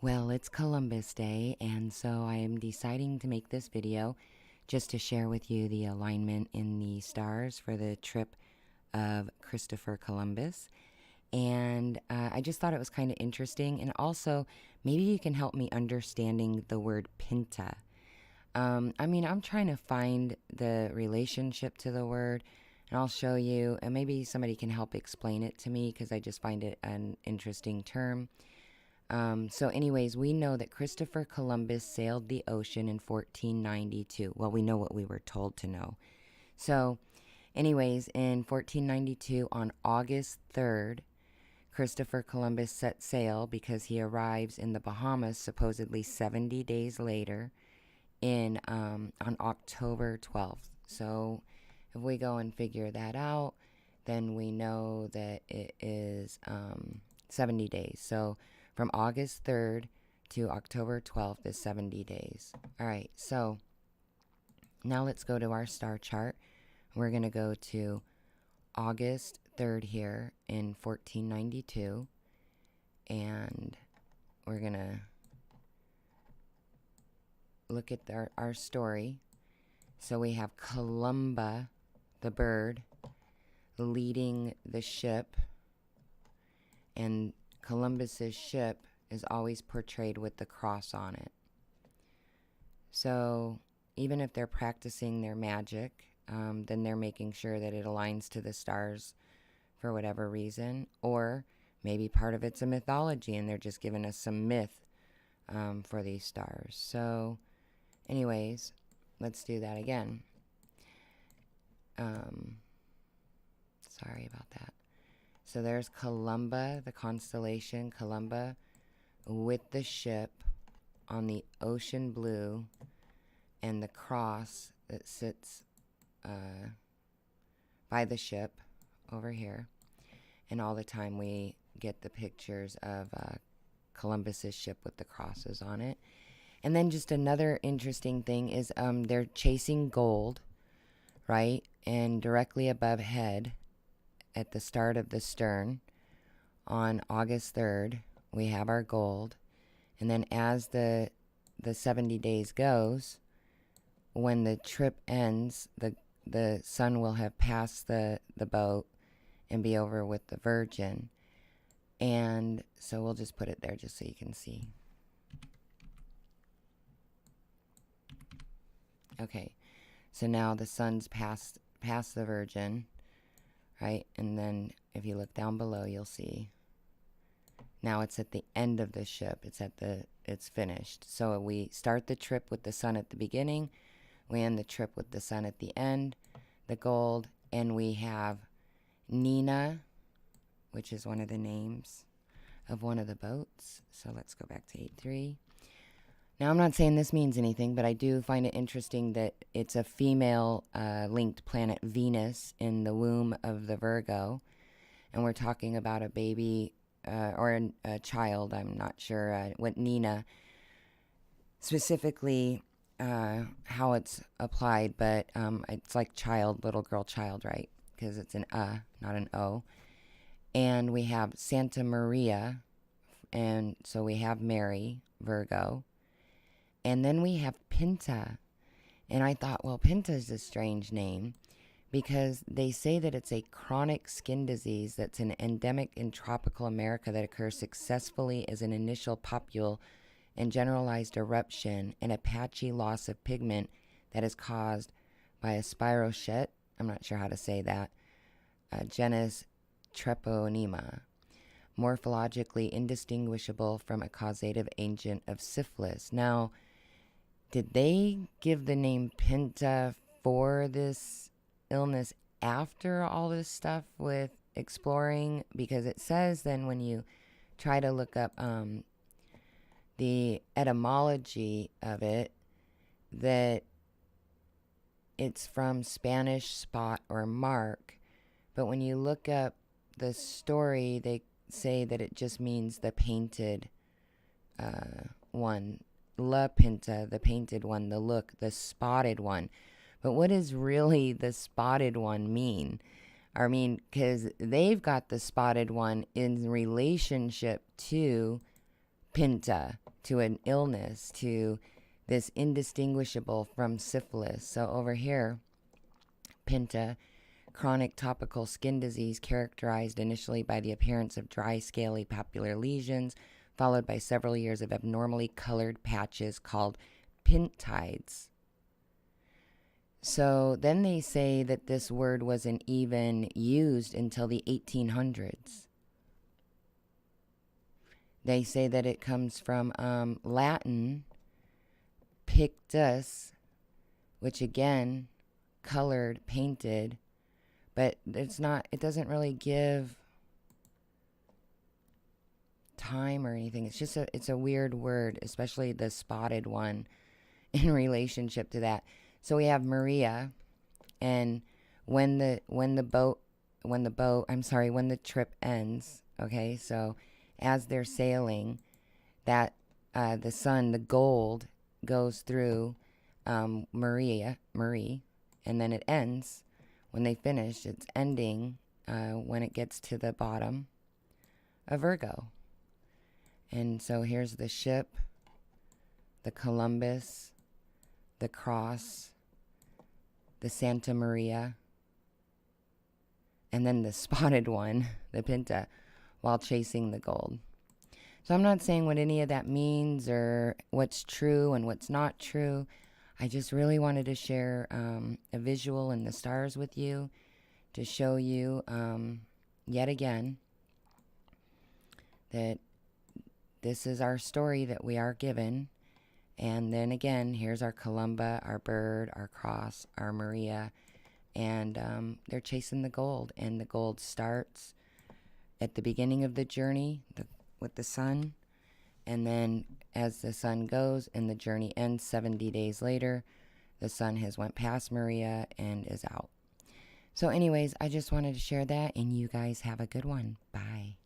Well, it's Columbus Day, and so I am deciding to make this video just to share with you the alignment in the stars for the trip of Christopher Columbus. And I just thought it was kind of interesting, and also maybe you can help me understanding the word pinta. I'm trying to find the relationship to the word, and I'll show you, and maybe somebody can help explain it to me because I just find it an interesting term. So anyways, we know that Christopher Columbus sailed the ocean in 1492. Well, we know what we were told to know. So anyways, in 1492, on August 3rd, Christopher Columbus set sail because he arrives in the Bahamas supposedly 70 days later on October 12th. So if we go and figure that out, then we know that it is 70 days. So from August 3rd to October 12th is 70 days. All right, so now let's go to our star chart. We're going to go to August 3rd here in 1492, and we're going to look at our story. So we have Columba, the bird, leading the ship, and Columbus's ship is always portrayed with the cross on it. So even if they're practicing their magic, then they're making sure that it aligns to the stars for whatever reason. Or maybe part of it's a mythology and they're just giving us some myth for these stars. So anyways, let's do that again. Sorry about that. So there's Columba, the constellation Columba, with the ship on the ocean blue, and the cross that sits by the ship over here. And all the time we get the pictures of Columbus's ship with the crosses on it. And then just another interesting thing is they're chasing gold, right? And directly above head, at the start of the stern, on August 3rd, we have our gold. And then as the 70 days goes, when the trip ends, the sun will have passed the boat and be over with the Virgin. And so we'll just put it there just so you can see. Okay, so now the sun's past the Virgin, right? And then if you look down below, you'll see now it's at the end of the ship. It's finished. So we start the trip with the sun at the beginning, we end the trip with the sun at the end, the gold, and we have Nina, which is one of the names of one of the boats. So let's go back to 8.3. Now, I'm not saying this means anything, but I do find it interesting that it's a female linked planet Venus in the womb of the Virgo. And we're talking about a baby or a child, I'm not sure what Nina, specifically how it's applied, but it's like child, little girl, child, right? Because it's an not an O. And we have Santa Maria, and so we have Mary, Virgo. And then we have Pinta. And I thought, well, Pinta is a strange name because they say that it's a chronic skin disease that's an endemic in tropical America that occurs successfully as an initial pupule and generalized eruption and a patchy loss of pigment that is caused by a spirochete, I'm not sure how to say that, genus Treponema, morphologically indistinguishable from a causative agent of syphilis. Now, did they give the name Pinta for this illness after all this stuff with exploring? Because it says then when you try to look up the etymology of it, that it's from Spanish spot or mark. But when you look up the story, they say that it just means the painted one. La Pinta, the painted one, the look, the spotted one. But what does really the spotted one mean? I mean, because they've got the spotted one in relationship to Pinta, to an illness, to this indistinguishable from syphilis. So over here, Pinta, chronic topical skin disease characterized initially by the appearance of dry, scaly papular lesions, followed by several years of abnormally colored patches called pintides. So then they say that this word wasn't even used until the 1800s. They say that it comes from Latin, pictus, which again, colored, painted, but it's not, it doesn't really give time or anything. It's just it's a weird word, especially the spotted one in relationship to that. So we have Maria, and when the trip ends, okay, so as they're sailing, that the gold goes through Marie, and then it ends. When they finish, it's ending when it gets to the bottom of Virgo. And so here's the ship, the Columbus, the cross, the Santa Maria, and then the spotted one, the Pinta, while chasing the gold. So I'm not saying what any of that means or what's true and what's not true. I just really wanted to share a visual in the stars with you to show you yet again that this is our story that we are given. And then again, here's our Columba, our bird, our cross, our Maria, and they're chasing the gold. And the gold starts at the beginning of the journey with the sun, and then as the sun goes and the journey ends 70 days later, the sun has went past Maria and is out. So anyways, I just wanted to share that, and you guys have a good one. Bye.